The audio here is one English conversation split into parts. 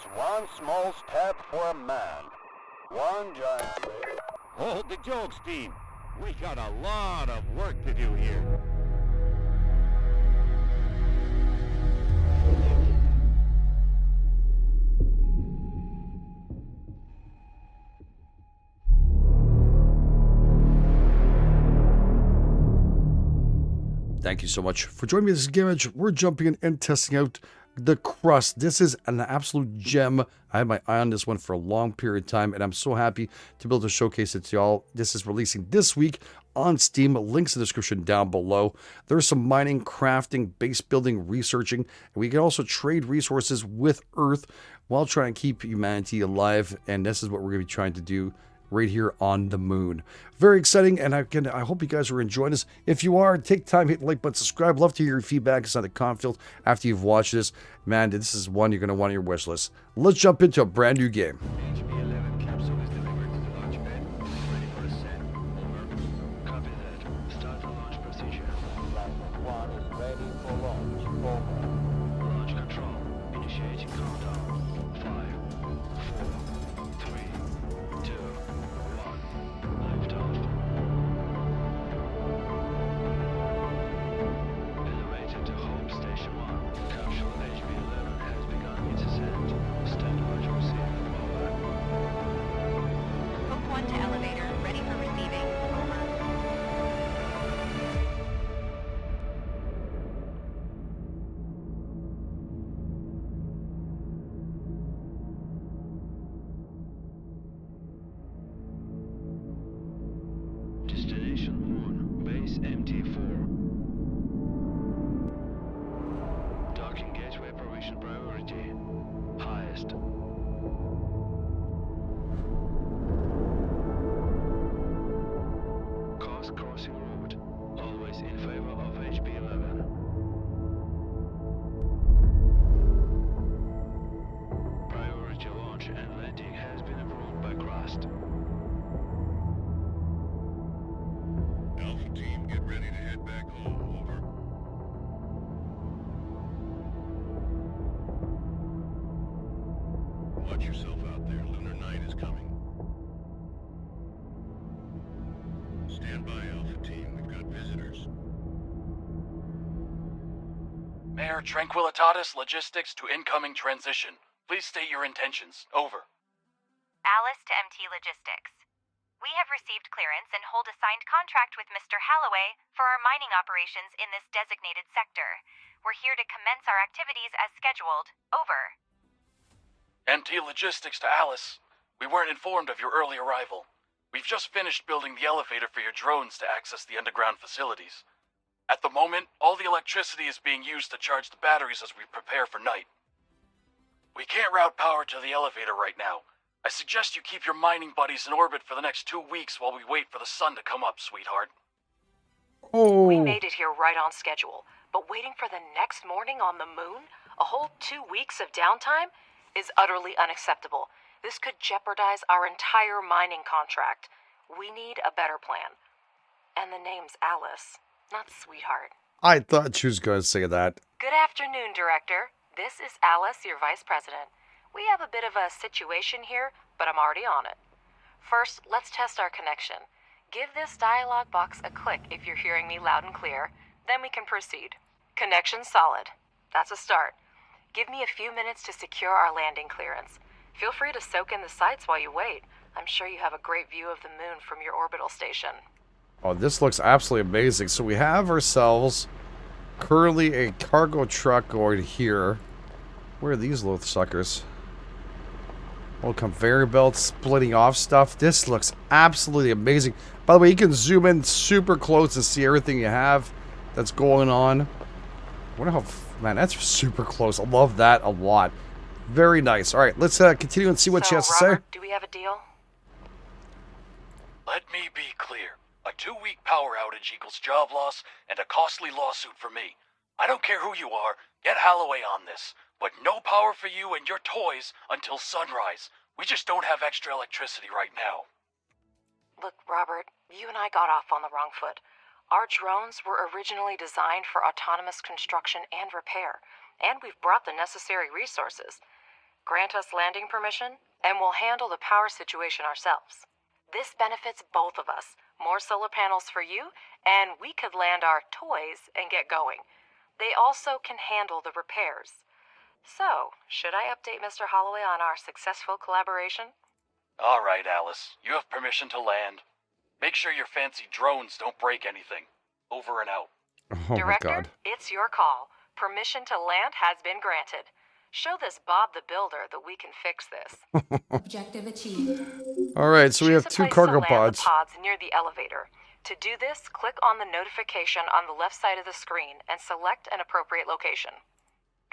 It's one small step for a man, one giant leap. Hold the jokes, team. We got a lot of work to do here. Thank you so much for joining me. This is GameEdged. We're jumping in and testing out the Crust. This is an absolute gem. I had my eye on this one for a long period of time, and I'm so happy to be able to showcase it to y'all. This is releasing this week on Steam. Links in the description down below. There's some mining, crafting, base building, researching, and we can also trade resources with Earth while trying to keep humanity alive, and this is what we're going to be trying to do right here on the moon. Very exciting, and again, I hope you guys are enjoying this. If you are, take time, hit the like button, subscribe. Love to hear your feedback inside the comment field after you've watched this. Man, this is one you're going to want on your wish list. Let's jump into a brand new game. HB-11 capsule is delivered to the launch pad. Ready for ascent. Over. Copy that. Start the launch procedure. Lightning 1 is ready for launch. Over. Launch control. Initiating countdown. 5, 4, 3, 2, 1. Liftoff. Elevated to Hope Station 1. Capsule HB-11 has begun its ascent. Stand by to receive. Over. Hope 1 to elevator, ready for receiving. Over. Destination Moon. Base MT4. Docking gateway provision priority. Highest. Course crossing route. Always in favor of HB-11. Priority launch and landing has been approved by Crust. Alpha team, get ready to head back home. Over. Watch yourself out there. Lunar night is coming. Stand by, Alpha team. We've got visitors. Mayor Tranquilitatis Logistics to incoming transition. Please state your intentions. Over. Alice to MT Logistics. We have received clearance and hold a signed contract with Mr. Halloway for our mining operations in this designated sector. We're here to commence our activities as scheduled. Over. MT Logistics to Alice. We weren't informed of your early arrival. We've just finished building the elevator for your drones to access the underground facilities. At the moment, all the electricity is being used to charge the batteries as we prepare for night. We can't route power to the elevator right now. I suggest you keep your mining buddies in orbit for the next 2 weeks while we wait for the sun to come up, sweetheart. Oh, We made it here right on schedule, but waiting for the next morning on the moon, a whole 2 weeks of downtime, is utterly unacceptable. This could jeopardize our entire mining contract. We need a better plan. And the name's Alice, not Sweetheart. I thought she was going to say that. Good afternoon, Director. This is Alice, your Vice President. We have a bit of a situation here, but I'm already on it. First, let's test our connection. Give this dialog box a click if you're hearing me loud and clear, then we can proceed. Connection solid. That's a start. Give me a few minutes to secure our landing clearance. Feel free to soak in the sights while you wait. I'm sure you have a great view of the moon from your orbital station. Oh, this looks absolutely amazing. So we have ourselves currently a cargo truck going here. Where are these little suckers? Oh, conveyor belts splitting off stuff. This looks absolutely amazing. By the way, you can zoom in super close and see everything you have that's going on. I wonder how... Man, that's super close. I love that a lot. Very nice. All right, let's continue and see what she has to say. Robert, do we have a deal? Let me be clear. A 2-week power outage equals job loss and a costly lawsuit for me. I don't care who you are, get Halloway on this. But no power for you and your toys until sunrise. We just don't have extra electricity right now. Look, Robert, you and I got off on the wrong foot. Our drones were originally designed for autonomous construction and repair, and we've brought the necessary resources. grant us landing permission, and we'll handle the power situation ourselves. This benefits both of us. More solar panels for you, and we could land our toys and get going. They also can handle the repairs. So, should I update Mr. Holloway on our successful collaboration? All right, Alice. You have permission to land. Make sure your fancy drones don't break anything. Over and out. Oh Director, my god. it's your call. Permission to land has been granted. Show this Bob the Builder that we can fix this. Objective achieved. All right, so we have Choose a two place cargo to land pods. the pods near the elevator. To do this, click on the notification on the left side of the screen and select an appropriate location.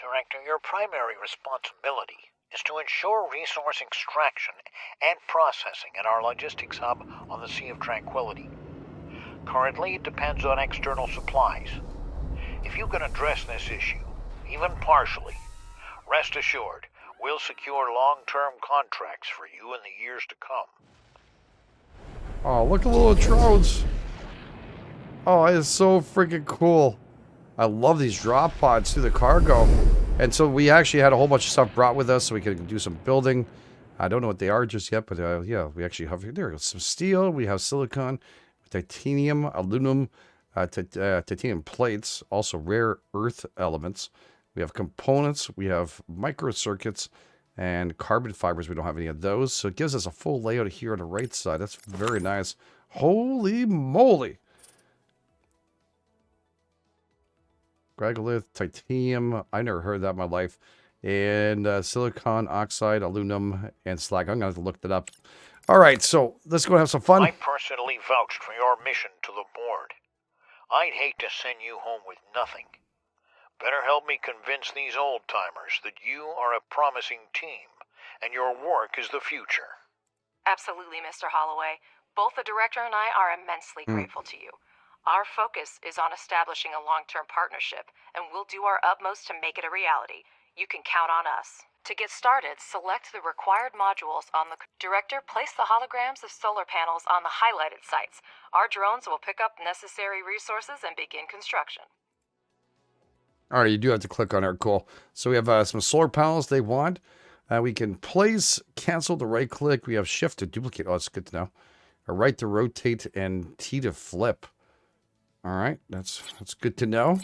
Director, your primary responsibility is to ensure resource extraction and processing at our logistics hub on the Sea of Tranquility. Currently, it depends on external supplies. If you can address this issue, even partially, rest assured, we'll secure long-term contracts for you in the years to come. Oh, look at the little drones. Oh, it is so freaking cool. I love these drop pods through the cargo. And so we actually had a whole bunch of stuff brought with us so we could do some building. I don't know what they are just yet, but yeah, we actually have there some steel. We have silicon, titanium, aluminum, titanium plates, also rare earth elements. We have components. We have microcircuits and carbon fibers. We don't have any of those. So it gives us a full layout here on the right side. That's very nice. Holy moly. Gragolith, titanium. I never heard that in my life. And silicon, oxide, aluminum, and slag. I'm going to have to look that up. All right, so let's go have some fun. I personally vouched for your mission to the board. I'd hate to send you home with nothing. Better help me convince these old-timers that you are a promising team, and your work is the future. Absolutely, Mr. Holloway. Both the director and I are immensely grateful to you. Our focus is on establishing a long-term partnership, and we'll do our utmost to make it a reality. You can count on us. To get started, select the required modules on the... Director, place the holograms of solar panels on the highlighted sites. Our drones will pick up necessary resources and begin construction. All right, you do have to click on it. Cool. So we have some solar panels they want. We can place, cancel to right click. We have shift to duplicate. Oh, that's good to know. A right to rotate and T to flip. All right, that's good to know.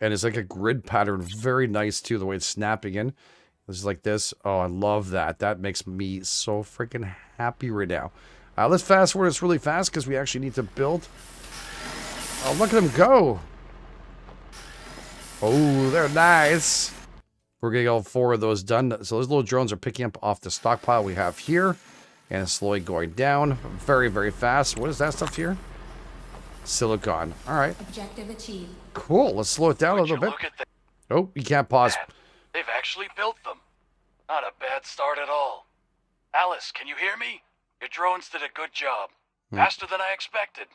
And it's like a grid pattern. Very nice, too, the way it's snapping in. This is like this. Oh, I love that. That makes me so freaking happy right now. Let's fast forward this really fast because we actually need to build. Oh, look at them go. Oh, they're nice. We're getting all 4 of those done. So those little drones are picking up off the stockpile we have here. And it's slowly going down. Very, very fast. What is that stuff here? Silicon. All right. Objective achieved. Cool. Let's slow it down a little bit. Look at that. Oh, you can't pause. They've actually built them. Not a bad start at all. Alice, can you hear me? Your drones did a good job. Faster than I expected.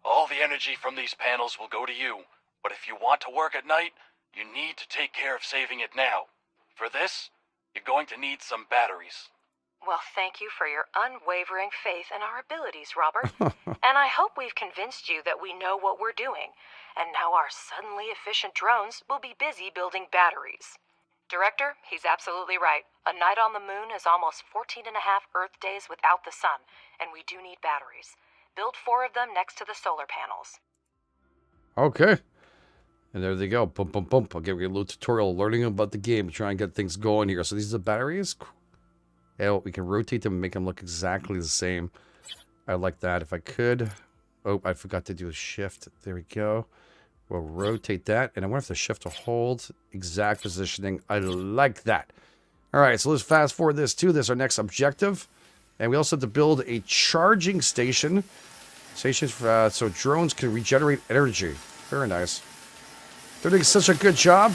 All the energy from these panels will go to you. But if you want to work at night, you need to take care of saving it now. For this, you're going to need some batteries. Well, thank you for your unwavering faith in our abilities, Robert. And I hope we've convinced you that we know what we're doing. And now our suddenly efficient drones will be busy building batteries. Director, he's absolutely right. A night on the moon is almost 14 and a half Earth days without the sun, and we do need batteries. Build 4 of them next to the solar panels. Okay. And there they go. Boom, boom, boom. I'll give you a little tutorial learning about the game. Try and get things going here. So these are the batteries. Yeah, we can rotate them and make them look exactly the same. I like that. If I could. Oh, I forgot to do a shift. There we go. We'll rotate that. And I wonder if the shift to hold. Exact positioning. I like that. All right, so let's fast forward this too. This is our next objective. And we also have to build a charging station. Stations for, so drones can regenerate energy. Very nice. They're doing such a good job.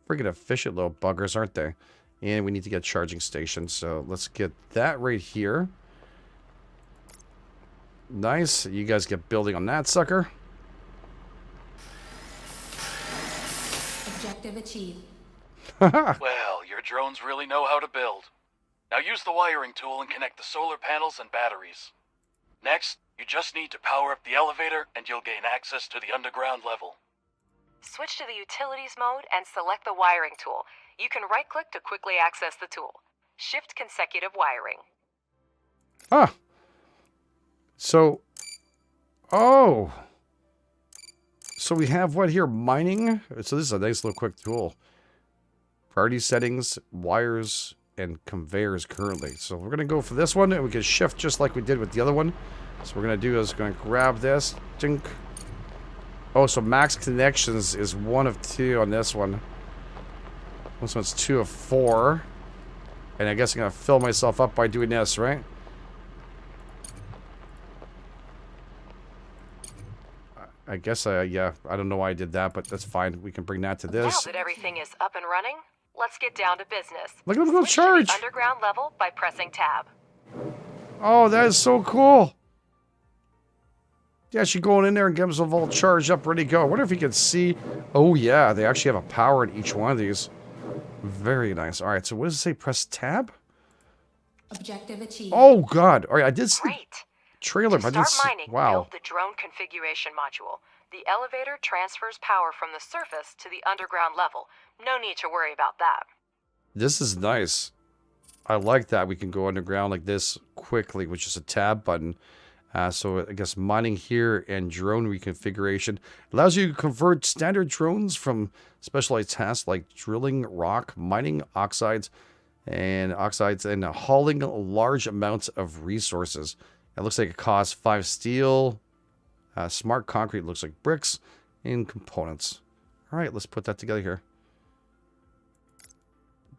Freaking efficient little buggers, aren't they? And we need to get charging stations. So let's get that right here. Nice. You guys get building on that sucker. Objective achieved. Well, your drones really know how to build. Now use the wiring tool and connect the solar panels and batteries. Next, you just need to power up the elevator and you'll gain access to the underground level. switch to the Utilities mode and select the Wiring tool. You can right-click to quickly access the tool. Shift consecutive wiring. Ah. So, oh. So we have what here? Mining? So this is a nice little quick tool. Priority settings, wires, and conveyors currently. So we're going to go for this one, and we can shift just like we did with the other one. So we're going to do is going to grab this. Dink. Oh, so max connections is 1 of 2 on this one. This one's 2 of 4. And I guess I'm going to fill myself up by doing this, right? I guess, yeah, I don't know why I did that, but that's fine. We can bring that to this. Now that everything is up and running, let's get down to business. Look at him go Switch to charge. the underground level by pressing tab. Oh, that is so cool. Yeah, she's going in there and get himself all charged up, ready to go. I wonder if you can see. Oh, yeah, they actually have a power in each one of these. Very nice. All right, so what does it say? Press tab? Objective achieved. Oh, God. All right, I did see Great. trailer, To but I didn't start see. mining, Wow. build the drone configuration module. The elevator transfers power from the surface to the underground level. No need to worry about that. This is nice. I like that. We can go underground like this quickly, which is a tab button. So I guess mining here and drone reconfiguration allows you to convert standard drones from specialized tasks like drilling rock, mining oxides, and hauling large amounts of resources. It looks like it costs 5 steel. Smart concrete looks like bricks and components. All right, let's put that together here.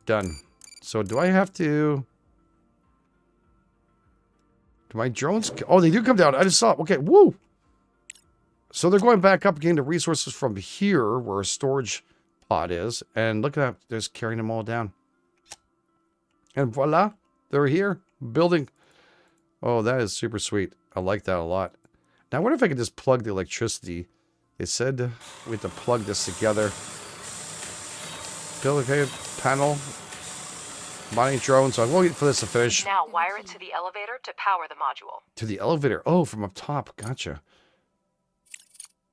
Done. So do I have to... Do my drones... Oh, they do come down. I just saw it. Okay, woo! So they're going back up, getting the resources from here, where a storage pod is. And look at that. They're just carrying them all down. And voila. They're here. Building. Oh, that is super sweet. I like that a lot. Now, I wonder if I could just plug the electricity. It said we have to plug this together. Build a panel. Mining drone. So I won't wait for this to finish. Now wire it to the elevator to power the module. To the elevator. Oh, from up top. Gotcha.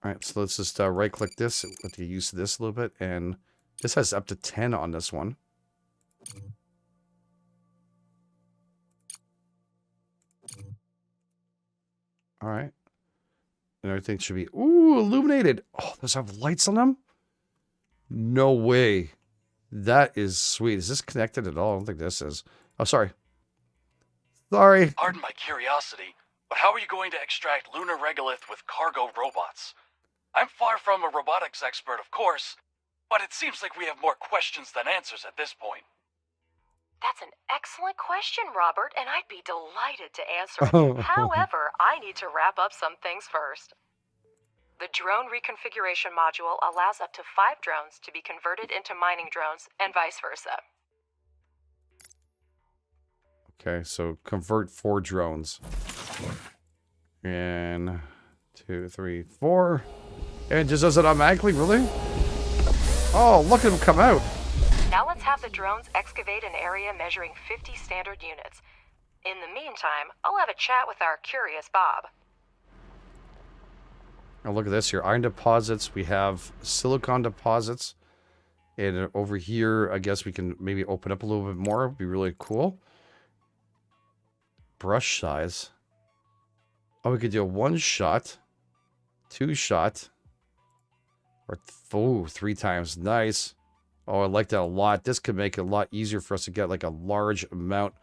All right, so let's just right-click this. Let's get used to this a little bit. And this has up to 10 on this one. All right. And everything should be... Ooh, illuminated. Oh, those have lights on them? No way. That is sweet. Is this connected at all? I don't think this is. Oh, sorry. Sorry. Pardon my curiosity, but how are you going to extract lunar regolith with cargo robots? I'm far from a robotics expert, of course, but it seems like we have more questions than answers at this point. That's an excellent question, Robert, and I'd be delighted to answer it. However, I need to wrap up some things first. The drone reconfiguration module allows up to 5 drones to be converted into mining drones and vice versa. Okay, so convert 4 drones. And 2, 3, 4. And it just does it automatically, really? Oh, look at them come out. Now let's have the drones excavate an area measuring 50 standard units. In the meantime, I'll have a chat with our curious Bob. Now look at this here. Iron deposits. We have silicon deposits. And over here, I guess we can maybe open up a little bit more. It'd be really cool. Brush size. Oh, we could do a 1-shot. 2-shot. Or 3 times. Nice. Oh, I like that a lot. This could make it a lot easier for us to get like a large amount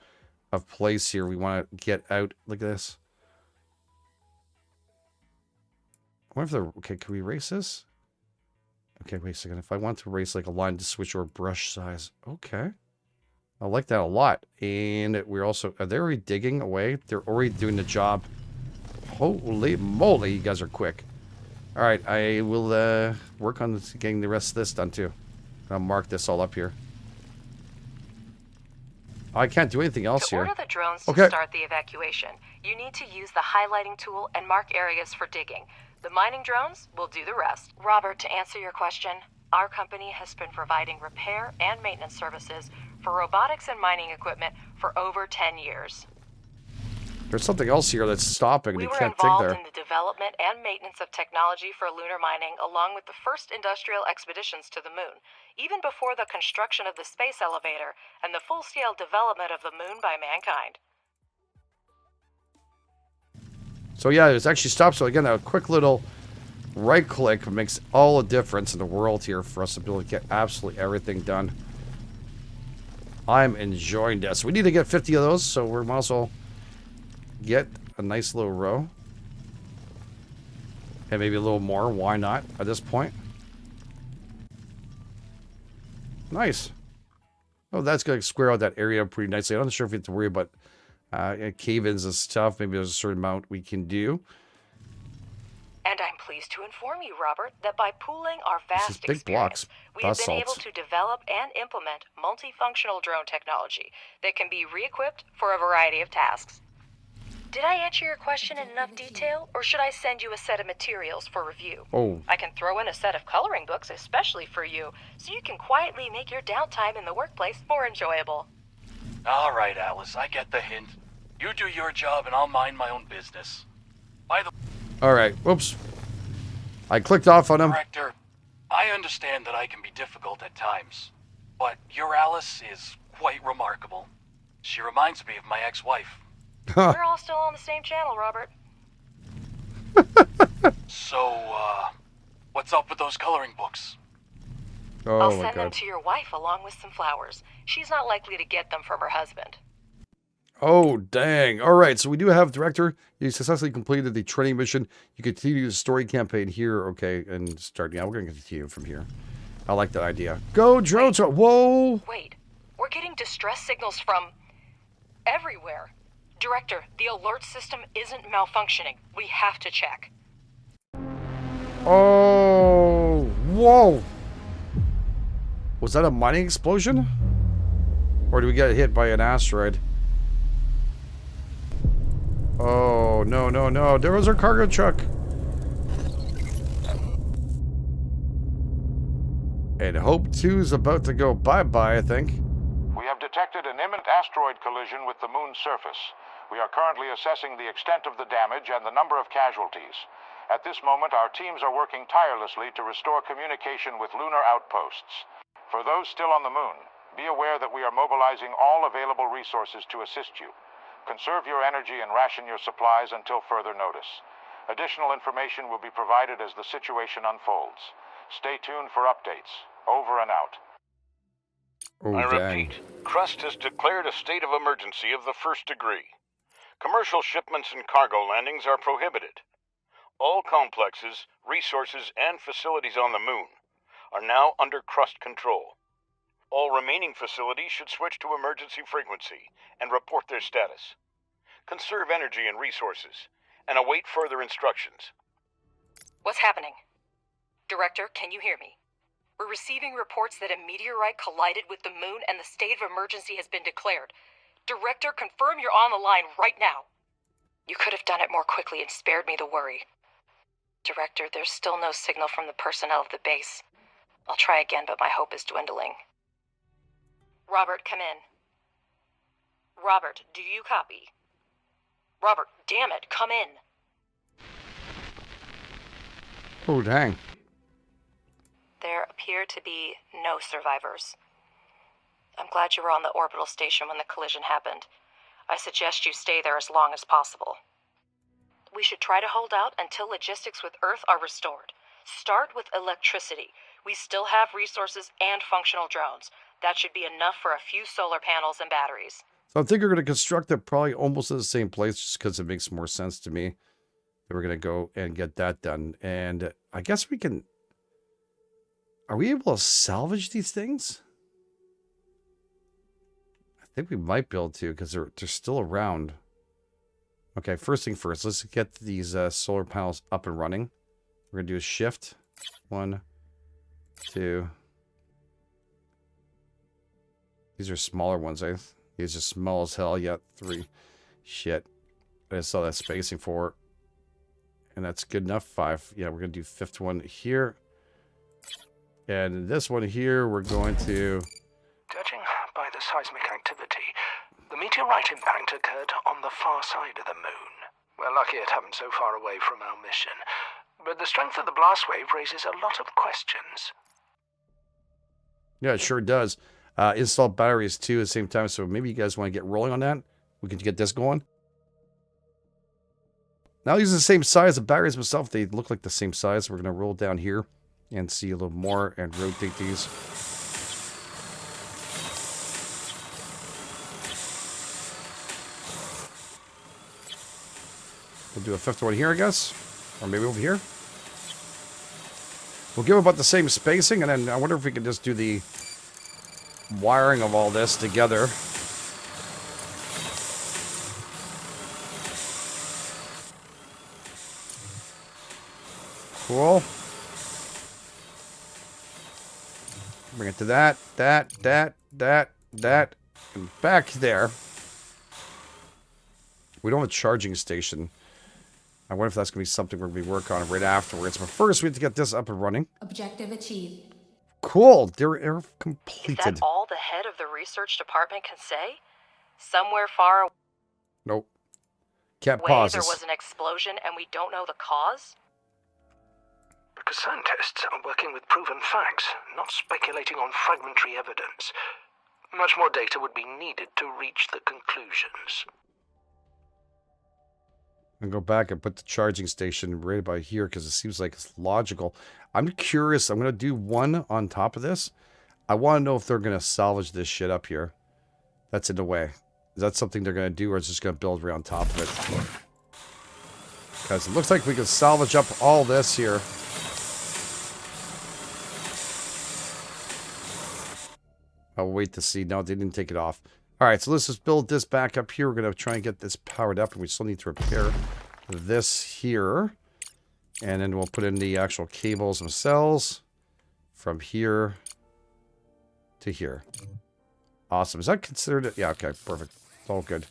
of place here. We want to get out. Look at this. I wonder if the... Okay, can we erase this? Okay, wait a second. If I want to erase like a line to switch or brush size. Okay. I like that a lot. And we're also... Are they already digging away? They're already doing the job. Holy moly, you guys are quick. All right, I will work on getting the rest of this done too. I'll mark this all up here. I can't do anything else To here. order the drones Okay. to start the evacuation, you need to use the highlighting tool and mark areas for digging. The mining drones will do the rest. Robert, to answer your question, our company has been providing repair and maintenance services for robotics and mining equipment for over 10 years. There's something else here that's stopping. We You were can't dig involved there. in the development and maintenance of technology for lunar mining, along with the first industrial expeditions to the moon, even before the construction of the space elevator and the full-scale development of the moon by mankind. So yeah, it's actually stopped. So again, a quick little right click makes all the difference in the world here for us to be able to get absolutely everything done. I'm enjoying this. We need to get 50 of those, so we might as well get a nice little row. And maybe a little more. Why not at this point? Nice. Oh, that's going to square out that area pretty nicely. I'm not sure if we have to worry about cave-ins and stuff. Maybe there's a certain amount we can do. And I'm pleased to inform you, Robert, that by pooling our vast big blocks, experience, we have been able basalts. to develop and implement multifunctional drone technology that can be re-equipped for a variety of tasks. Did I answer your question in enough detail, or should I send you a set of materials for review? Oh, I can throw in a set of coloring books especially for you, so you can quietly make your downtime in the workplace more enjoyable. All right, Alice, I get the hint. You do your job and I'll mind my own business. By the all right. Whoops. I clicked off on him. Director, I understand that I can be difficult at times, but your Alice is quite remarkable. She reminds me of my ex-wife. We're all still on the same channel, Robert. So, what's up with those coloring books? Oh I'll my send them god. to your wife along with some flowers. She's not likely to get them from her husband. Oh, dang. All right. So we do have director. You successfully completed the training mission. You continue the story campaign here. Okay. And start. Yeah, we're going to continue from here. I like that idea. Go, drones. Whoa. Wait, we're getting distress signals from everywhere. Director, the alert system isn't malfunctioning. We have to check. Oh, whoa. Was that a mining explosion? Or did we get hit by an asteroid? Oh, no, no, no. There was our cargo truck. And Hope 2 is about to go bye-bye, I think. We have detected an imminent asteroid collision with the moon's surface. We are currently assessing the extent of the damage and the number of casualties. At this moment, our teams are working tirelessly to restore communication with lunar outposts. For those still on the moon, be aware that we are mobilizing all available resources to assist you. Conserve your energy and ration your supplies until further notice. Additional information will be provided as the situation unfolds. Stay tuned for updates. Over and out. Oh, I dang. repeat, Crust has declared a state of emergency of the first degree. Commercial shipments and cargo landings are prohibited. All complexes, resources, and facilities on the moon are now under Crust control. All remaining facilities should switch to emergency frequency and report their status. Conserve energy and resources, and await further instructions. What's happening? Director, can you hear me? We're receiving reports that a meteorite collided with the moon and the state of emergency has been declared. Director, confirm you're on the line right now. You could have done it more quickly and spared me the worry. Director, there's still no signal from the personnel of the base. I'll try again, but my hope is dwindling. Robert, come in. Robert, do you copy? Robert, damn it, come in. Oh, dang. There appear to be no survivors. I'm glad you were on the orbital station when the collision happened. I suggest you stay there as long as possible. We should try to hold out until logistics with Earth are restored. Start with electricity. We still have resources and functional drones. That should be enough for a few solar panels and batteries. So I think we're going to construct it probably almost in the same place just because it makes more sense to me. We're going to go and get that done. And I guess we can... Are we able to salvage these things? I think we might be able to because they're still around. Okay, first thing first. Let's get these solar panels up and running. We're going to do a shift. 1, 2. These are smaller ones. These are small as hell. Yeah, 3. Shit. I just saw that spacing for. And that's good enough. 5. Yeah, we're going to do 5th one here. And this one here, we're going to... Judging by the seismic activity, The meteorite impact occurred on the far side of the moon. We're lucky it happened so far away from our mission. But the strength of the blast wave raises a lot of questions. Yeah, it sure does. Install batteries too at the same time, so maybe you guys want to get rolling on that. We can get this going. Now these are the same size. The batteries themselves, they look like the same size. We're going to roll down here and see a little more and rotate these. We'll do a fifth one here, I guess. Or maybe over here. We'll give about the same spacing, and then I wonder if we can just do the wiring of all this together. Cool. Bring it to that, and back there. We don't have a charging station. I wonder if that's going to be something we're going to be working on right afterwards. But first, we have to get this up and running. Objective achieved. Cool. They're completed. Is that all the head of the research department can say? Somewhere far away, Nope. Can't pause there this. was an explosion and we don't know the cause? Because scientists are working with proven facts, not speculating on fragmentary evidence. Much more data would be needed to reach the conclusions. And go back and put the charging station right about here because it seems like it's logical. I'm curious. I'm going to do one on top of this. I want to know if they're going to salvage this shit up here. That's in the way. Is that something they're going to do, or is it just going to build right on top of it? Because it looks like we can salvage up all this here. I'll wait to see. No, they didn't take it off. All right, so let's just build this back up here. We're going to try and get this powered up, and we still need to repair this here. And then we'll put in the actual cables themselves from here to here. Awesome. Is that considered it? Yeah, okay, perfect. It's all good.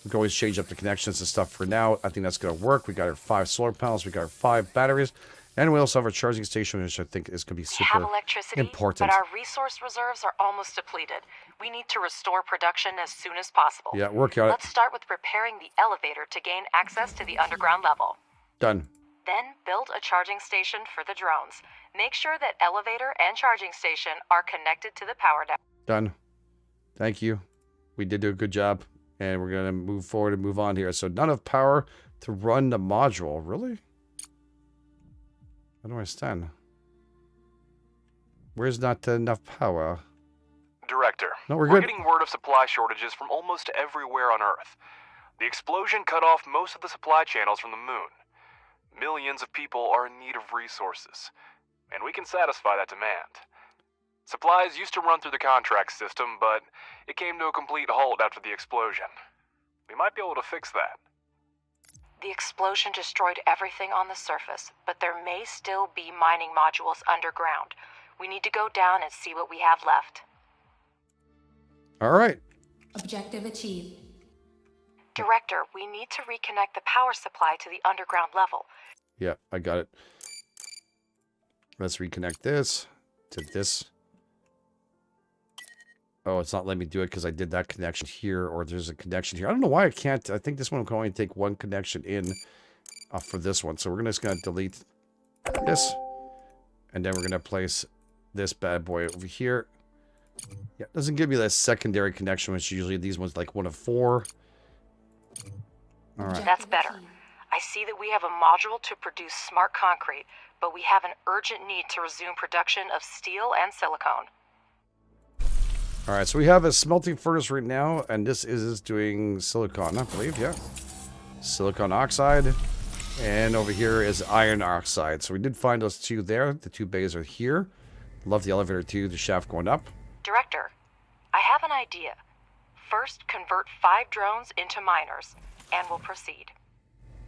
We can always change up the connections and stuff for now. I think that's going to work. We got our 5 solar panels. We got our 5 batteries. And we also have our charging station, which I think is going to be super We have electricity, important. but our resource reserves are almost depleted. We need to restore production as soon as possible. Yeah, working on it. Let's start with repairing the elevator to gain access to the underground level. Done. Then build a charging station for the drones. Make sure that elevator and charging station are connected to the power network. Done. Thank you. We did do a good job. And we're going to move forward and move on here. So not enough power to run the module. Really? I don't understand. Where's not enough power? Director, No, we're we're good. getting word of supply shortages from almost everywhere on Earth. The explosion cut off most of the supply channels from the moon. Millions of people are in need of resources, and we can satisfy that demand. Supplies used to run through the contract system, but it came to a complete halt after the explosion. We might be able to fix that. The explosion destroyed everything on the surface, but there may still be mining modules underground. We need to go down and see what we have left. All right. Objective achieved. Director, we need to reconnect the power supply to the underground level. Yeah, I got it. Let's reconnect this to this. Oh, it's not letting me do it because I did that connection here, or there's a connection here. I don't know why I can't. I think this one can only take one connection in for this one. So we're just going to delete this. And then we're going to place this bad boy over here. Yeah, it doesn't give me that secondary connection, which usually these ones like 1 of 4. All right. That's better. I see that we have a module to produce smart concrete, but we have an urgent need to resume production of steel and silicone. All right, so we have a smelting furnace right now, and this is doing silicon, I believe, yeah. Silicon oxide, and over here is iron oxide. So we did find those 2 there. The 2 bays are here. Love the elevator too, the shaft going up. Director, I have an idea. First, convert 5 drones into miners, and we'll proceed.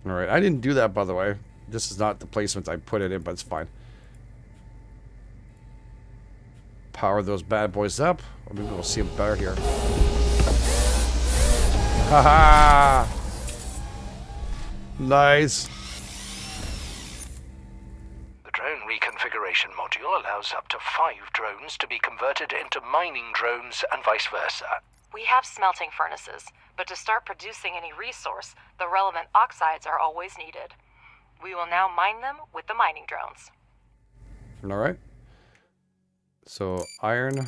All right, I didn't do that, by the way. This is not the placement I put it in, but it's fine. Power those bad boys up. Or maybe we'll see them better here. Haha! Nice. The drone reconfiguration module allows up to 5 drones to be converted into mining drones and vice versa. We have smelting furnaces, but to start producing any resource, the relevant oxides are always needed. We will now mine them with the mining drones. Alright. So, iron.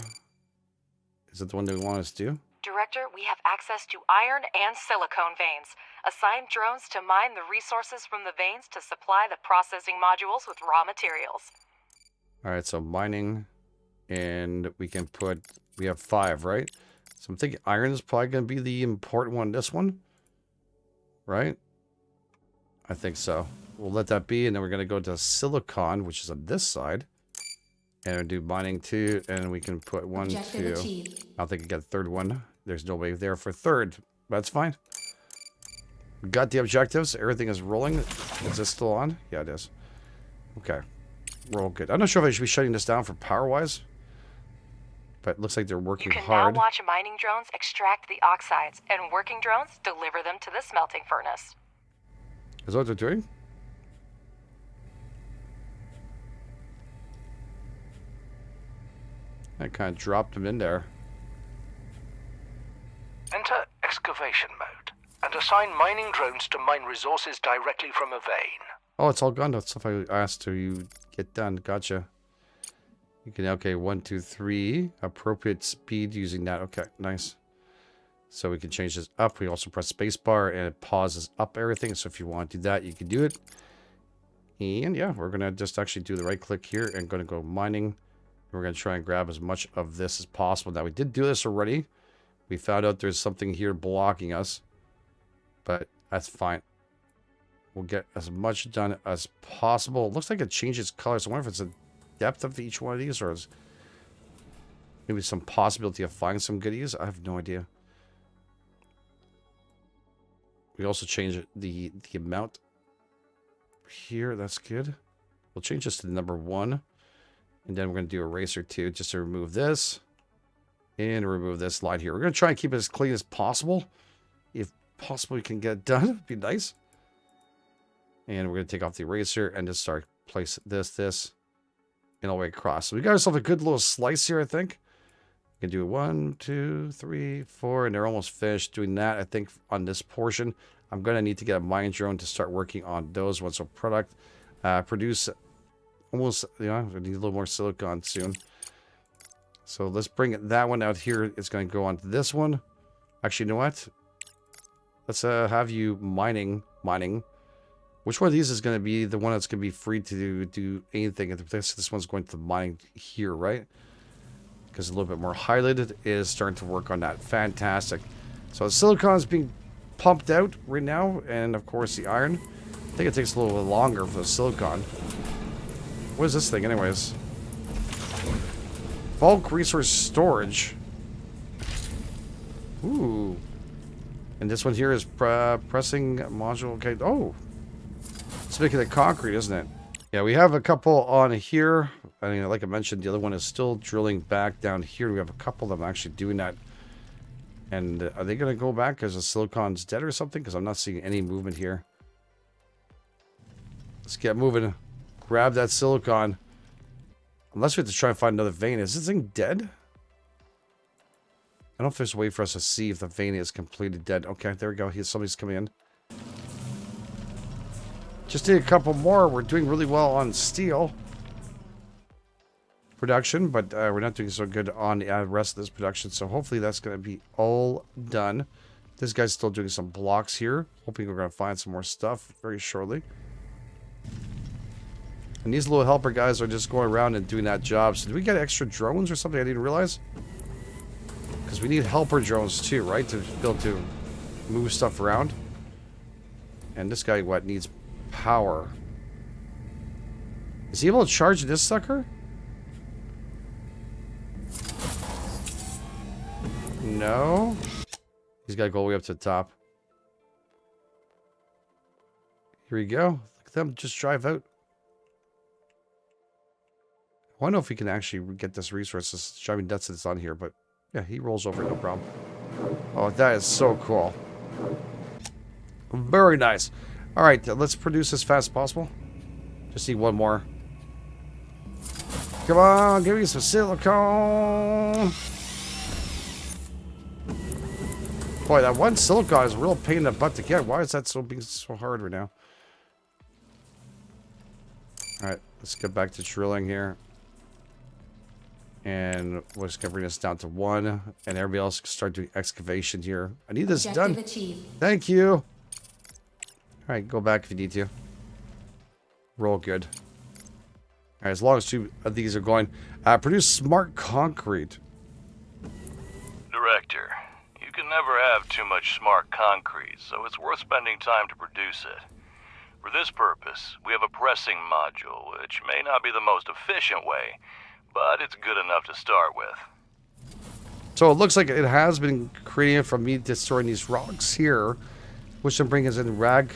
Is it the one that we want us to do? Director, we have access to iron and silicone veins. Assign drones to mine the resources from the veins to supply the processing modules with raw materials. Alright, so mining. And we can put... We have 5, right? So I'm thinking iron is probably going to be the important one. This one. Right? I think so. We'll let that be. And then we're going to go to silicon, which is on this side. And we'll do mining 2. And we can put 1, 2. I don't think we got a third one. There's nobody there for third. That's fine. We got the objectives. Everything is rolling. Is this still on? Yeah, it is. Okay. We're all good. I'm not sure if I should be shutting this down for power-wise. But it looks like they're working hard. You can now watch mining drones extract the oxides, and working drones deliver them to the smelting furnace. Is that what they're doing? I kind of dropped them in there. Enter excavation mode, and assign mining drones to mine resources directly from a vein. Oh, it's all gone. That's stuff I asked to you get done. Gotcha. You can, okay, 1, 2, 3. Appropriate speed using that. Okay, nice. So we can change this up. We also press spacebar and it pauses up everything. So if you want to do that, you can do it. And yeah, we're going to just actually do the right click here and going to go mining. We're going to try and grab as much of this as possible. Now, we did do this already. We found out there's something here blocking us. But that's fine. We'll get as much done as possible. It looks like it changes colors. I wonder if it's a depth of each one of these, or is maybe some possibility of finding some goodies. I have no idea. We also change the amount here. That's good. We'll change this to the number 1, and then we're going to do eraser 2 just to remove this and remove this line here. We're going to try and keep it as clean as possible. If possible, we can get it done. It'd be nice. And we're going to take off the eraser and just start place this. And all the way across. So we got ourselves a good little slice here, I think. We can do 1, 2, 3, 4, and they're almost finished doing that. I think on this portion, I'm going to need to get a mining drone to start working on those ones. So product, produce almost, I need a little more silicon soon. So let's bring that one out here. It's going to go on to this one. Actually, you know what? Let's have you mining. Which one of these is going to be the one that's going to be free to do anything? This one's going to mine here, right? Because a little bit more highlighted is starting to work on that. Fantastic. So the silicon is being pumped out right now. And, of course, the iron. I think it takes a little bit longer for the silicon. What is this thing, anyways? Bulk resource storage. Ooh. And this one here is pressing module. Okay. Oh. It's making it concrete, isn't it? Yeah, we have a couple on here. I mean, like I mentioned, the other one is still drilling back down here. We have a couple of them actually doing that. And are they going to go back because the silicon's dead or something? Because I'm not seeing any movement here. Let's get moving. Grab that silicon. Unless we have to try and find another vein. Is this thing dead? I don't know if there's a way for us to see if the vein is completely dead. Okay, there we go. Somebody's coming in. Just need a couple more. We're doing really well on steel production, but we're not doing so good on the rest of this production. So hopefully that's going to be all done. This guy's still doing some blocks here. Hoping we're going to find some more stuff very shortly. And these little helper guys are just going around and doing that job. So did we get extra drones or something I didn't realize? Because we need helper drones too, right? To be able to move stuff around. And this guy, what, needs power. Is he able to charge this sucker? No. He's got to go all the way up to the top. Here we go. Look at them just drive out. I wonder if we can actually get this resource. It's driving nuts that it's on here, but yeah, he rolls over, no problem. Oh, that is so cool. Very nice. All right, let's produce as fast as possible. Just need one more. Come on, give me some silicone. Boy, that one silicon is a real pain in the butt to get. Why is that being so hard right now? Alright, let's get back to drilling here. And we're just going to bring this down to 1. And everybody else can start doing excavation here. I need this done. Achieved. Thank you. Alright, go back if you need to. Roll good. Alright, as long as 2 of these are going. Produce smart concrete. Director, you can never have too much smart concrete, so it's worth spending time to produce it. For this purpose, we have a pressing module, which may not be the most efficient way, but it's good enough to start with. So it looks like it has been created from me destroying these rocks here, which then brings us in rag.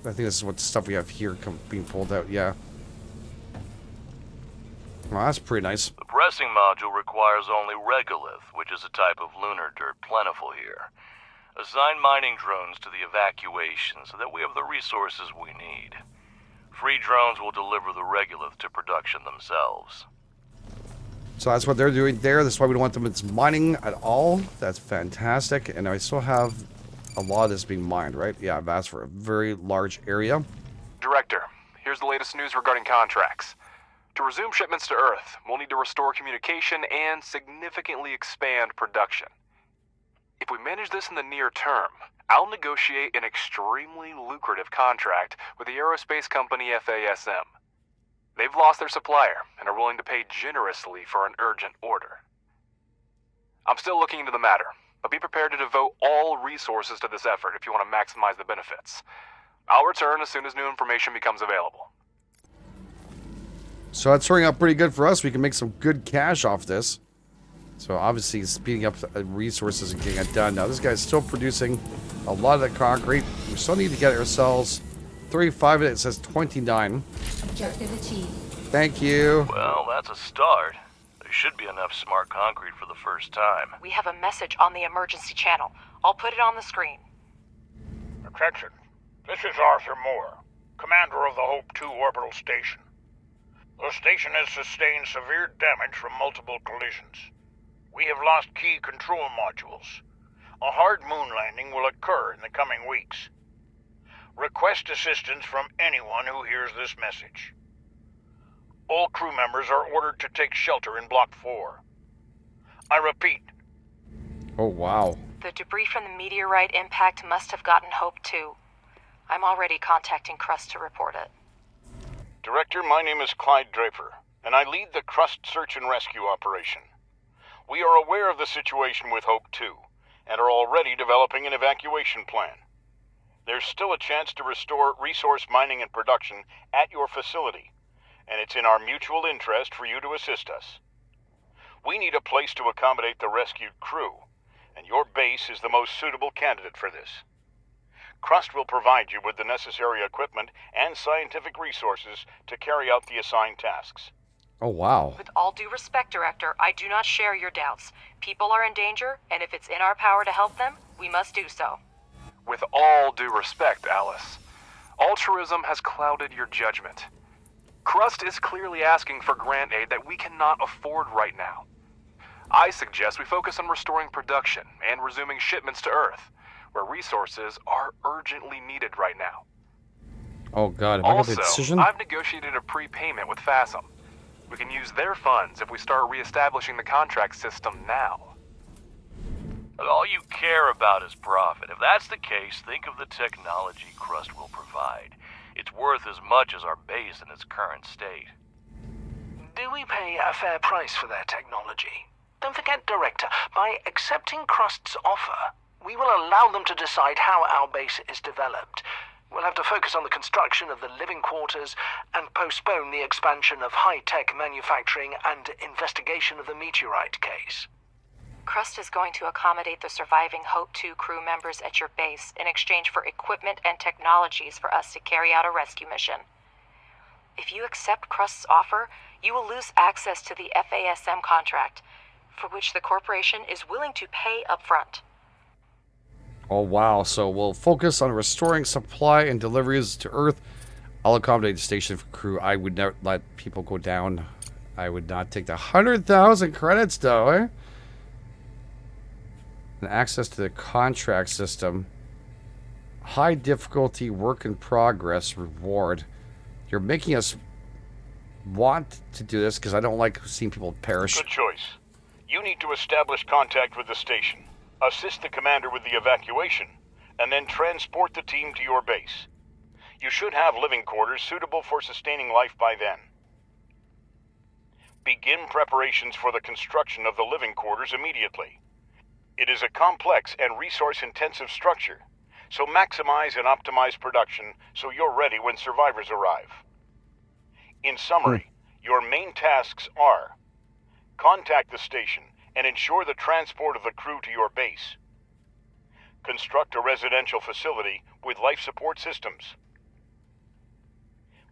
I think this is what the stuff we have here being pulled out, yeah. Well, that's pretty nice. The pressing module requires only regolith, which is a type of lunar dirt plentiful here. Assign mining drones to the evacuation so that we have the resources we need. Free drones will deliver the regolith to production themselves. So that's what they're doing there. That's why we don't want them mining at all. That's fantastic. And I still have a lot of this being mined, right? Yeah, I've asked for a very large area. Director, here's the latest news regarding contracts. To resume shipments to Earth, we'll need to restore communication and significantly expand production. If we manage this in the near term, I'll negotiate an extremely lucrative contract with the aerospace company FASM. They've lost their supplier and are willing to pay generously for an urgent order. I'm still looking into the matter, but be prepared to devote all resources to this effort if you want to maximize the benefits. I'll return as soon as new information becomes available. So that's turning out pretty good for us. We can make some good cash off this. So obviously speeding up resources and getting it done. Now this guy's still producing a lot of the concrete. We still need to get ourselves 35 of it. It says 29. Objective achieved. Thank you. Well, that's a start. There should be enough smart concrete for the first time. We have a message on the emergency channel. I'll put it on the screen. Attention. This is Arthur Moore, commander of the Hope 2 orbital station. The station has sustained severe damage from multiple collisions. We have lost key control modules. A hard moon landing will occur in the coming weeks. Request assistance from anyone who hears this message. All crew members are ordered to take shelter in Block 4. I repeat. Oh, wow. The debris from the meteorite impact must have gotten Hope 2. I'm already contacting Crust to report it. Director, my name is Clyde Draper, and I lead the Crust search and rescue operation. We are aware of the situation with Hope 2, and are already developing an evacuation plan. There's still a chance to restore resource mining and production at your facility, and it's in our mutual interest for you to assist us. We need a place to accommodate the rescued crew, and your base is the most suitable candidate for this. Crust will provide you with the necessary equipment and scientific resources to carry out the assigned tasks. Oh, wow. With all due respect, Director, I do not share your doubts. People are in danger, and if it's in our power to help them, we must do so. With all due respect, Alice, altruism has clouded your judgment. Crust is clearly asking for grant aid that we cannot afford right now. I suggest we focus on restoring production and resuming shipments to Earth, where resources are urgently needed right now. Oh god, have I got the decision? I've negotiated a prepayment with FASM. We can use their funds if we start reestablishing the contract system now. But all you care about is profit. If that's the case, think of the technology Crust will provide. It's worth as much as our base in its current state. Do we pay a fair price for their technology? Don't forget, Director, by accepting Crust's offer, we will allow them to decide how our base is developed. We'll have to focus on the construction of the living quarters and postpone the expansion of high-tech manufacturing and investigation of the meteorite case. Crust is going to accommodate the surviving Hope 2 crew members at your base in exchange for equipment and technologies for us to carry out a rescue mission. If you accept Crust's offer, you will lose access to the FASM contract, for which the corporation is willing to pay upfront. Oh, wow. So we'll focus on restoring supply and deliveries to Earth. I'll accommodate the station for crew. I would not let people go down. I would not take the 100,000 credits, though, eh? And access to the contract system. High difficulty, work in progress, reward. You're making us want to do this because I don't like seeing people perish. Good choice. You need to establish contact with the station, assist the commander with the evacuation, and then transport the team to your base. You should have living quarters suitable for sustaining life by then. Begin preparations for the construction of the living quarters immediately. It is a complex and resource-intensive structure, so maximize and optimize production so you're ready when survivors arrive. In summary, your main tasks are: contact the station and ensure the transport of the crew to your base. Construct a residential facility with life support systems.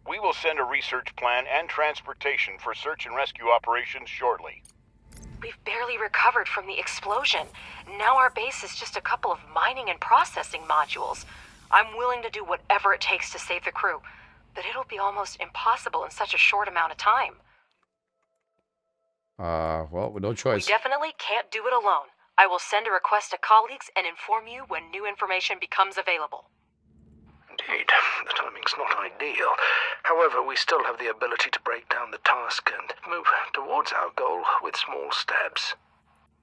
We will send a research plan and transportation for search and rescue operations shortly. We've barely recovered from the explosion. Now our base is just a couple of mining and processing modules. I'm willing to do whatever it takes to save the crew, but it'll be almost impossible in such a short amount of time. Well, with no choice. We definitely can't do it alone. I will send a request to colleagues and inform you when new information becomes available. Indeed, the timing's not ideal. However, we still have the ability to break down the task and move towards our goal with small steps.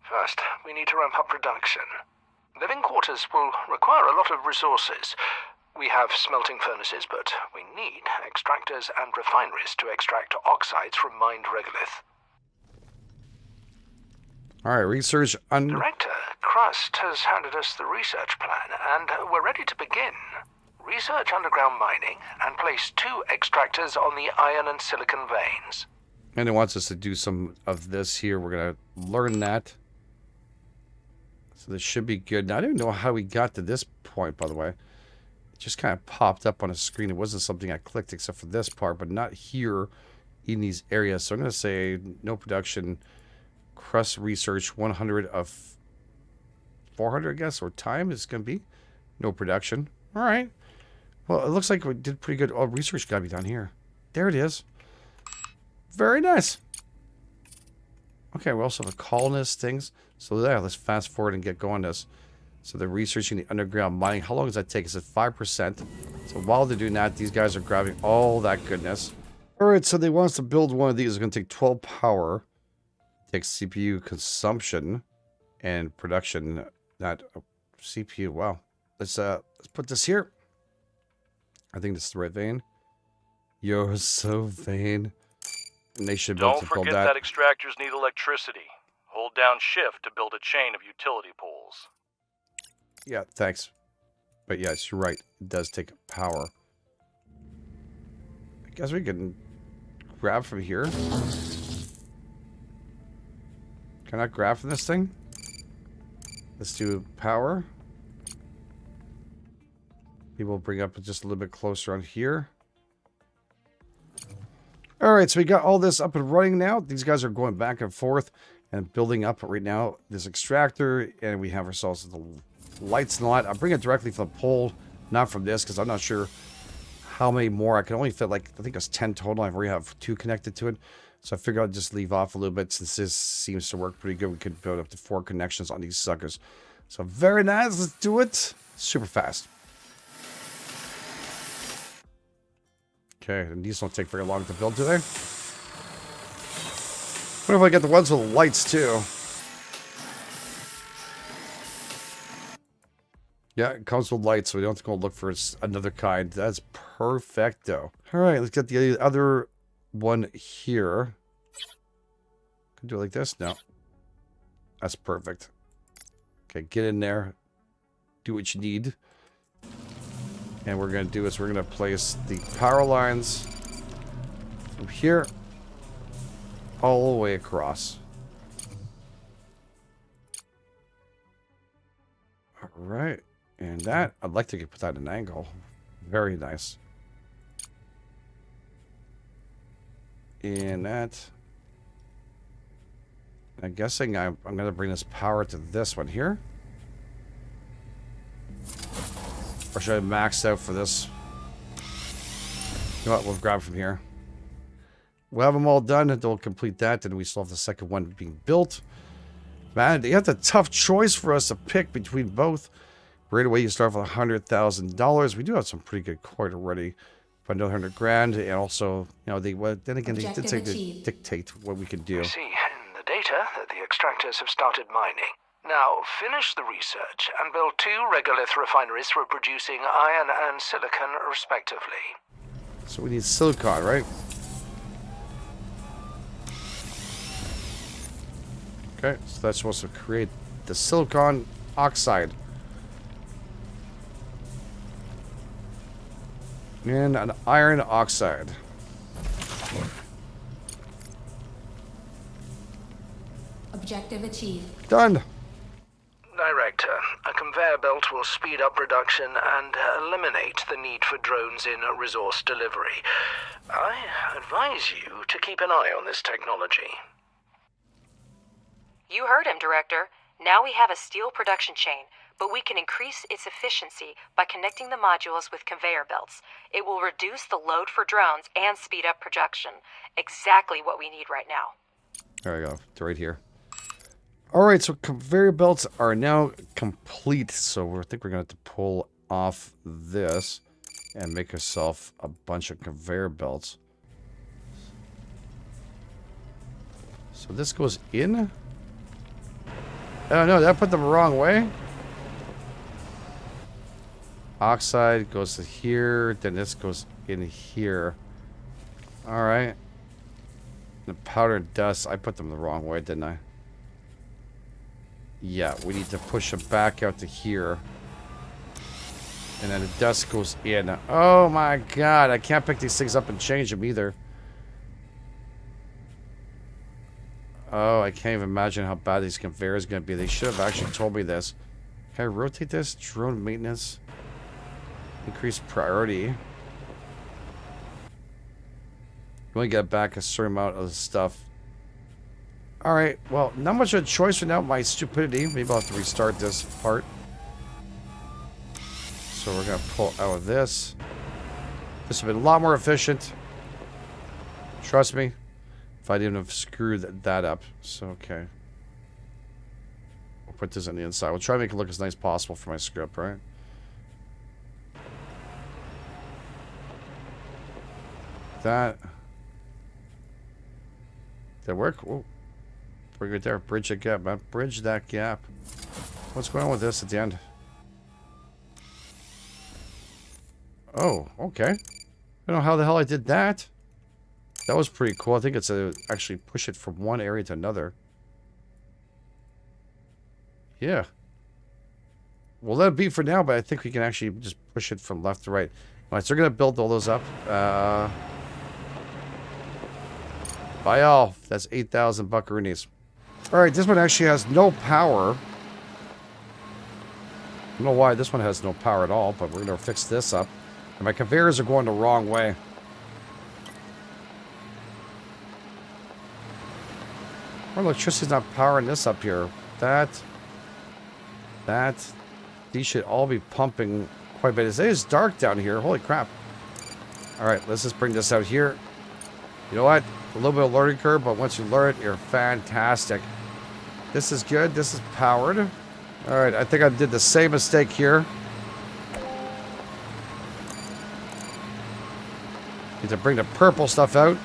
First, we need to ramp up production. Living quarters will require a lot of resources. We have smelting furnaces, but we need extractors and refineries to extract oxides from mined regolith. Alright, research on... Director, Crust has handed us the research plan, and we're ready to begin. Research underground mining and place 2 extractors on the iron and silicon veins. And it wants us to do some of this here. We're going to learn that. So this should be good. Now, I don't even know how we got to this point, by the way. It just kind of popped up on a screen. It wasn't something I clicked except for this part, but not here in these areas. So I'm going to say no production. Crust research 100 of 400, I guess, or time is going to be. No production. All right. Well, it looks like we did pretty good. Oh, research got to be done here. There it is. Very nice. Okay, we also have a colonist things. So there, let's fast forward and get going this. So they're researching the underground mining. How long does that take? Is it 5%? So while they're doing that, these guys are grabbing all that goodness. All right, so they want us to build one of these. It's going to take 12 power. Takes CPU consumption and production. Not CPU. Wow. Let's put this here. I think this is the right vein. You're so vain. And they should be able to build that. Don't forget that extractors need electricity. Hold down shift to build a chain of utility poles. Yeah, thanks. But yes, you're right. It does take power. I guess we can grab from here. Can I grab from this thing? Let's do power. Maybe we'll bring up just a little bit closer on here. Alright, so we got all this up and running now. These guys are going back and forth and building up right now this extractor. And we have ourselves the lights and all that. I'll bring it directly from the pole, not from this, because I'm not sure how many more. I can only fit, like, I think it's 10 total. I've already have 2 connected to it. So I figured I'd just leave off a little bit since this seems to work pretty good. We could build up to 4 connections on these suckers. So very nice. Let's do it. Super fast. Okay, and these don't take very long to build, do they? What if I get the ones with the lights too? Yeah, it comes with lights, so we don't have to go look for another kind. That's perfecto. All right, let's get the other one here. Could do it like this. No. That's perfect. Okay, get in there. Do what you need. And we're going to do is we're going to place the power lines from here all the way across. All right. And that, I'd like to put that at an angle. Very nice. And that, I'm guessing I'm going to bring this power to this one here. Or should I max out for this? You know what? We'll grab from here. We'll have them all done, and we'll complete that. Then we still have the second one being built. Man, you have the tough choice for us to pick between both. Right away, you start with $100,000. We do have some pretty good coin already. But another 100 grand, and also, you know, then again, they did say to dictate what we can do. I see in the data that the extractors have started mining. Now, finish the research and build 2 regolith refineries for producing iron and silicon, respectively. So we need silicon, right? Okay, so that's supposed to create the silicon oxide. And an iron oxide. Objective achieved. Done. Director, a conveyor belt will speed up production and eliminate the need for drones in resource delivery. I advise you to keep an eye on this technology. You heard him, Director. Now we have a steel production chain, but we can increase its efficiency by connecting the modules with conveyor belts. It will reduce the load for drones and speed up production. Exactly what we need right now. There we go. It's right here. Alright, so conveyor belts are now complete. So I think we're going to have to pull off this and make ourselves a bunch of conveyor belts. So this goes in? Oh no, that put them the wrong way. Oxide goes to here, then this goes in here. Alright. The powder dust, I put them the wrong way, didn't I? Yeah, we need to push them back out to here. And then the dust goes in. Oh my god, I can't pick these things up and change them either. Oh, I can't even imagine how bad these conveyors are going to be. They should have actually told me this. Can I rotate this? Drone maintenance. Increase priority. You only get back a certain amount of stuff. Alright, well, not much of a choice right now. My stupidity. Maybe I'll have to restart this part. So we're going to pull out of this. This would have been a lot more efficient. Trust me. If I didn't have screwed that up. So, okay. We'll put this on the inside. We'll try to make it look as nice as possible for my script, right? That. Did that work? Oh. Pretty good there. Bridge that gap, man. Bridge that gap. What's going on with this at the end? Oh, okay. I don't know how the hell I did that. That was pretty cool. I think it's actually push it from one area to another. Yeah. We'll let it be for now, but I think we can actually just push it from left to right. Alright, so we're going to build all those up. By all. That's 8,000 buckaroonies. Alright, this one actually has no power. I don't know why this one has no power at all, but we're going to fix this up. And my conveyors are going the wrong way. Our electricity's not powering this up here. These should all be pumping quite a bit. It is dark down here. Holy crap. Alright, let's just bring this out here. You know what? A little bit of learning curve, but once you learn it, you're fantastic. This is good. This is powered. Alright, I think I did the same mistake here. Need to bring the purple stuff out.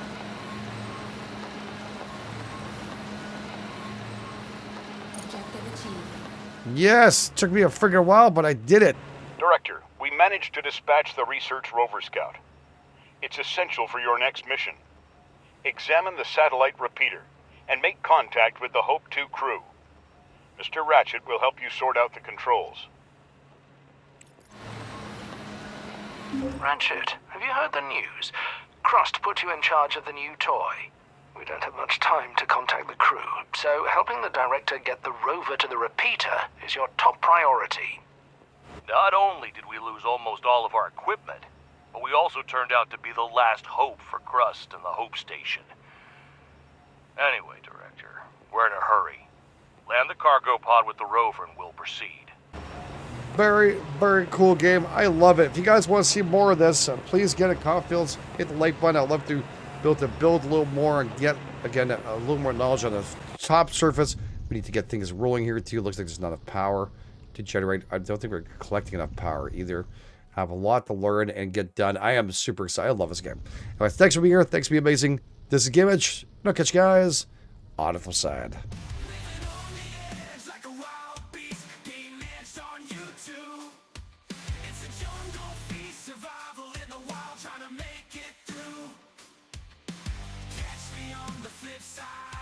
Yes! Took me a friggin' while, but I did it. Director, we managed to dispatch the research rover scout. It's essential for your next mission. Examine the satellite repeater and make contact with the Hope 2 crew. Mr. Ratchet will help you sort out the controls. Ratchet, have you heard the news? Crust put you in charge of the new toy. We don't have much time to contact the crew, so helping the director get the rover to the repeater is your top priority. Not only did we lose almost all of our equipment, but we also turned out to be the last hope for Crust and the Hope Station. Anyway, Director, we're in a hurry. Land the cargo pod with the rover and we'll proceed. Very, very cool game. I love it. If you guys want to see more of this, please get it. Caulfields, hit the like button. I'd love to build a little more and get, again, a little more knowledge on the top surface. We need to get things rolling here too. Looks like there's not enough power to generate. I don't think we're collecting enough power either. I have a lot to learn and get done. I am super excited. I love this game. Anyway, thanks for being here. Thanks for being amazing. This is GameEdged. I'll catch you guys on the flip side. Flip side.